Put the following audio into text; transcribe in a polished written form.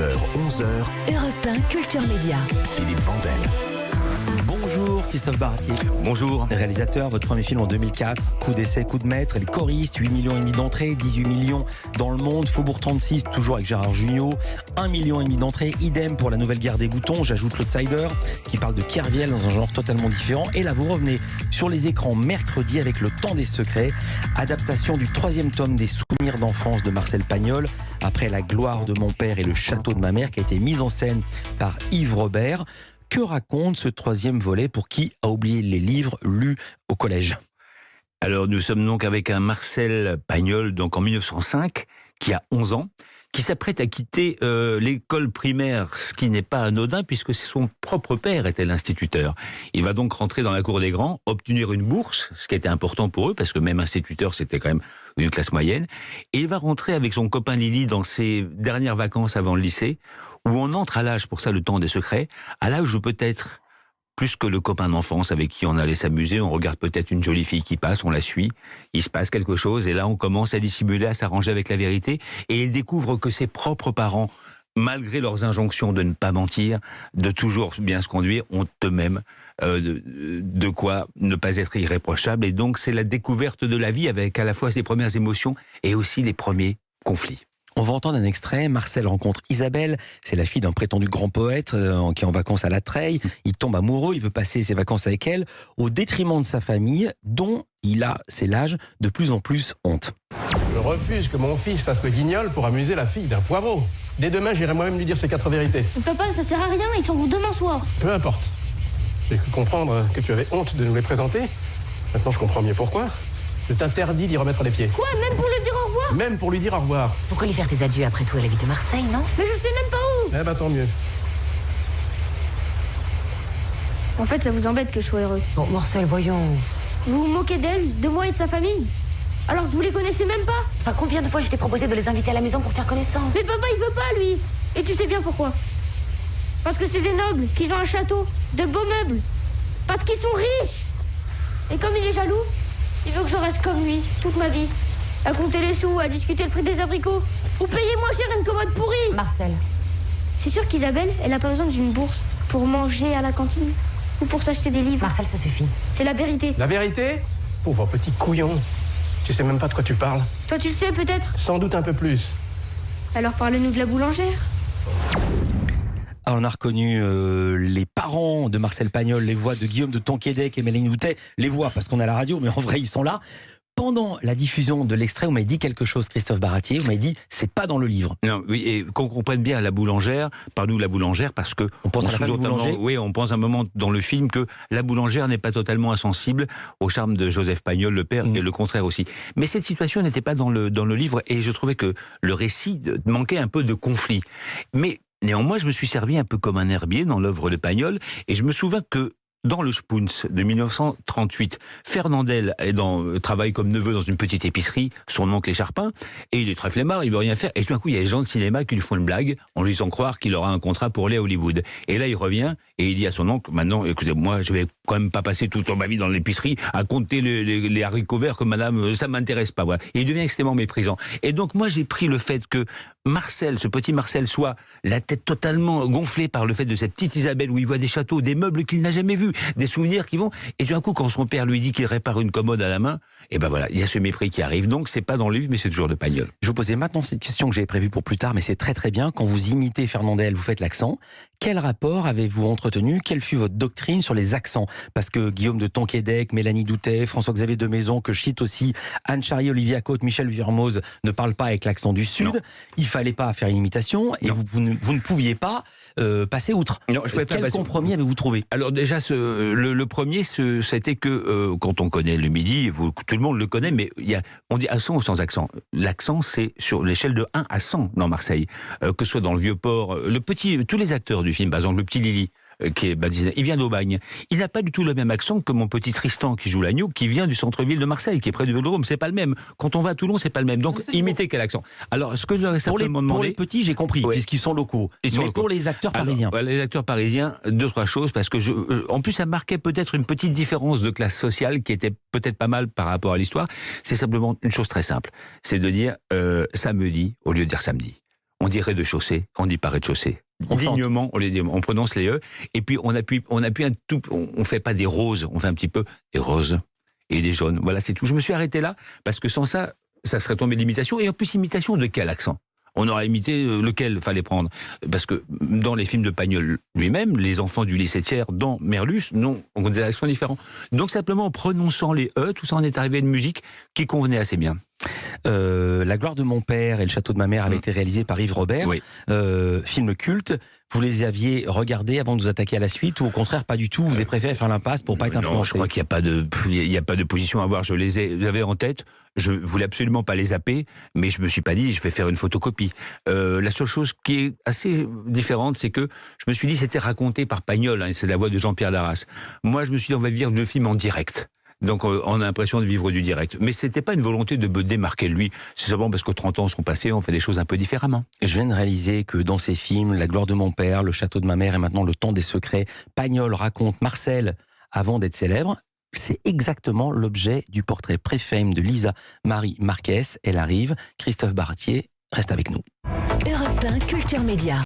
9h, 11h, Europe 1 Culture Média. Philippe Vandel. Bonjour Christophe Baratier. Bonjour. Réalisateur, votre premier film en 2004, Coup d'essai, coup de maître, les choristes, 8,5 millions d'entrées, 18 millions dans le monde, Faubourg 36, toujours avec Gérard Jugnot, 1,5 million d'entrées, idem pour La Nouvelle Guerre des Boutons, j'ajoute l'Outsider, qui parle de Kerviel dans un genre totalement différent, et là vous revenez sur les écrans mercredi avec Le Temps des Secrets, adaptation du 3e tome des Souvenirs d'enfance de Marcel Pagnol, après La gloire de mon père et Le château de ma mère, qui a été mise en scène par Yves Robert. Que raconte ce 3e volet pour qui a oublié les livres lus au collège? Alors nous sommes donc avec un Marcel Pagnol, donc en 1905, qui a 11 ans, qui s'apprête à quitter l'école primaire, ce qui n'est pas anodin puisque son propre père était l'instituteur. Il va donc rentrer dans la cour des grands, obtenir une bourse, ce qui était important pour eux, parce que même instituteur, c'était quand même une classe moyenne, et il va rentrer avec son copain Lily dans ses dernières vacances avant le lycée, où on entre à l'âge, pour ça le temps des secrets, à l'âge où peut-être, plus que le copain d'enfance avec qui on allait s'amuser, on regarde peut-être une jolie fille qui passe, on la suit, il se passe quelque chose, et là on commence à dissimuler, à s'arranger avec la vérité, et il découvre que ses propres parents, malgré leurs injonctions de ne pas mentir, de toujours bien se conduire, ont eux-mêmes de quoi ne pas être irréprochables, et donc c'est la découverte de la vie avec à la fois ses premières émotions et aussi les premiers conflits. On va entendre un extrait. Marcel rencontre Isabelle, c'est la fille d'un prétendu grand poète qui est en vacances à La Treille. Il tombe amoureux, il veut passer ses vacances avec elle, au détriment de sa famille, dont il a, c'est l'âge, de plus en plus honte. Je refuse que mon fils fasse le guignol pour amuser la fille d'un poivreau. Dès demain, j'irai moi-même lui dire ses 4 vérités. Papa, ça sert à rien, ils s'en vont demain soir. Peu importe. J'ai cru comprendre que tu avais honte de nous les présenter. Maintenant, je comprends mieux pourquoi. Je t'interdis d'y remettre les pieds. Quoi, même pour lui dire au revoir? Même pour lui dire au revoir. Pourquoi lui faire tes adieux après tout? Elle habite à Marseille, non? Mais je sais même pas où. Eh ben, tant mieux. En fait, ça vous embête que je sois heureux. Bon, Marcel, voyons. Vous vous moquez d'elle, de moi et de sa famille, alors que vous les connaissez même pas. Enfin, combien de fois je t'ai proposé de les inviter à la maison pour faire connaissance? Mais papa, il veut pas, lui. Et tu sais bien pourquoi. Parce que c'est des nobles, qu'ils ont un château, de beaux meubles. Parce qu'ils sont riches. Et comme il est jaloux, il veut que je reste comme lui, toute ma vie. À compter les sous, à discuter le prix des abricots. Ou payer moins cher une commode pourrie. Marcel. C'est sûr qu'Isabelle, elle a pas besoin d'une bourse pour manger à la cantine. Ou pour s'acheter des livres. Marcel, ça suffit. C'est la vérité. La vérité? Pauvre petit couillon. Tu sais même pas de quoi tu parles. Toi, tu le sais peut-être. Sans doute un peu plus. Alors parle-nous de la boulangère. Alors, on a reconnu les parents de Marcel Pagnol, les voix de Guillaume de Tonquédec et Mélanie Doutet, les voix parce qu'on a la radio, mais en vrai ils sont là. Pendant la diffusion de l'extrait, vous m'avez dit quelque chose, Christophe Baratier, vous m'avez dit c'est pas dans le livre. Non, oui, et qu'on comprenne bien la boulangère, par-nous la boulangère, parce que on pense à la femme du boulanger. Oui, on pense un moment dans le film que la boulangère n'est pas totalement insensible au charme de Joseph Pagnol, le père, et le contraire aussi. Mais cette situation n'était pas dans le livre, et je trouvais que le récit manquait un peu de conflit. Mais néanmoins, je me suis servi un peu comme un herbier dans l'œuvre de Pagnol, et je me souviens que dans le Spoons de 1938, Fernandel travaille comme neveu dans une petite épicerie, son oncle est Charpin, et il est très flemmard, il veut rien faire, et tout d'un coup il y a des gens de cinéma qui lui font une blague, en lui faisant croire qu'il aura un contrat pour aller à Hollywood. Et là il revient, et il dit à son oncle, maintenant, écoutez, moi je vais quand même pas passer toute ma vie dans l'épicerie à compter les haricots verts que madame, ça m'intéresse pas, voilà. Et il devient extrêmement méprisant. Et donc moi j'ai pris le fait que Marcel, ce petit Marcel, soit la tête totalement gonflée par le fait de cette petite Isabelle où il voit des châteaux, des meubles qu'il n'a jamais vus, des souvenirs qui vont, et tout d'un coup quand son père lui dit qu'il répare une commode à la main, et ben voilà, il y a ce mépris qui arrive. Donc c'est pas dans le livre, mais c'est toujours de Pagnol. Je vous posais maintenant cette question que j'avais prévue pour plus tard, mais c'est très très bien. Quand vous imitez Fernandel, vous faites l'accent. Quel rapport avez-vous entretenu? Quelle fut votre doctrine sur les accents? Parce que Guillaume de Tonquédec, Mélanie Doutet, François-Xavier de Maison, que je cite aussi, Anne Charrier, Olivia Cotte, Michel Vuillermoz ne parlent pas avec l'accent du Sud. Non. Il fallait pas faire une imitation, et vous ne pouviez pas passer outre. Non, je pouvais pas Quel passer. compromis avez-vous trouvé? Alors déjà, le premier, c'était que quand on connaît le Midi, tout le monde le connaît, mais on dit accent ou sans accent. L'accent, c'est sur l'échelle de 1 à 100 dans Marseille. Que ce soit dans le Vieux-Port, tous les acteurs du film, par exemple le petit Lily, qui est baptisé, il vient d'Aubagne. Il n'a pas du tout le même accent que mon petit Tristan qui joue l'agneau, qui vient du centre-ville de Marseille, qui est près du Vélodrome. C'est pas le même. Quand on va à Toulon, c'est pas le même. Donc, imitez quel accent. Alors, ce que je leur ai simplement demandé... Pour les petits, j'ai compris, puisqu'ils sont locaux. Mais pour les acteurs parisiens. Alors, les acteurs parisiens, 2-3 choses, parce que en plus, ça marquait peut-être une petite différence de classe sociale qui était peut-être pas mal par rapport à l'histoire. C'est simplement une chose très simple. C'est de dire samedi au lieu de dire samedi. On dit rez-de-chaussée, on dit pas rez-de-chaussée. Dignement, on prononce les E, et puis on appuie un tout, on fait pas des roses, on fait un petit peu des roses et des jaunes. Voilà, c'est tout. Je me suis arrêté là, parce que sans ça, ça serait tombé de l'imitation, et en plus, imitation de quel accent ? On aurait imité lequel fallait prendre. Parce que dans les films de Pagnol lui-même, les enfants du lycée Thiers dans Merlus ont des accents différents. Donc simplement en prononçant les E, tout ça en est arrivé à une musique qui convenait assez bien. La gloire de mon père et le château de ma mère avaient été réalisés par Yves Robert, Oui. film culte. Vous les aviez regardés avant de vous attaquer à la suite, ou au contraire pas du tout, vous avez préféré faire l'impasse pour pas être influencé? Non, je crois qu'il n'y a pas de position à avoir. Je les avais en tête, je voulais absolument pas les zapper, mais je me suis pas dit je vais faire une photocopie. La seule chose qui est assez différente, c'est que je me suis dit c'était raconté par Pagnol, c'est la voix de Jean-Pierre Darras. Moi je me suis dit on va vivre le film en direct. Donc on a l'impression de vivre du direct. Mais c'était pas une volonté de me démarquer de lui. C'est simplement parce que 30 ans sont passés, on fait des choses un peu différemment. Je viens de réaliser que dans ces films, La gloire de mon père, Le château de ma mère et maintenant Le temps des secrets, Pagnol raconte Marcel avant d'être célèbre. C'est exactement l'objet du portrait pré-fame de Lisa Marie Marquez. Elle arrive. Christophe Baratier reste avec nous. Europe 1 Culture Média.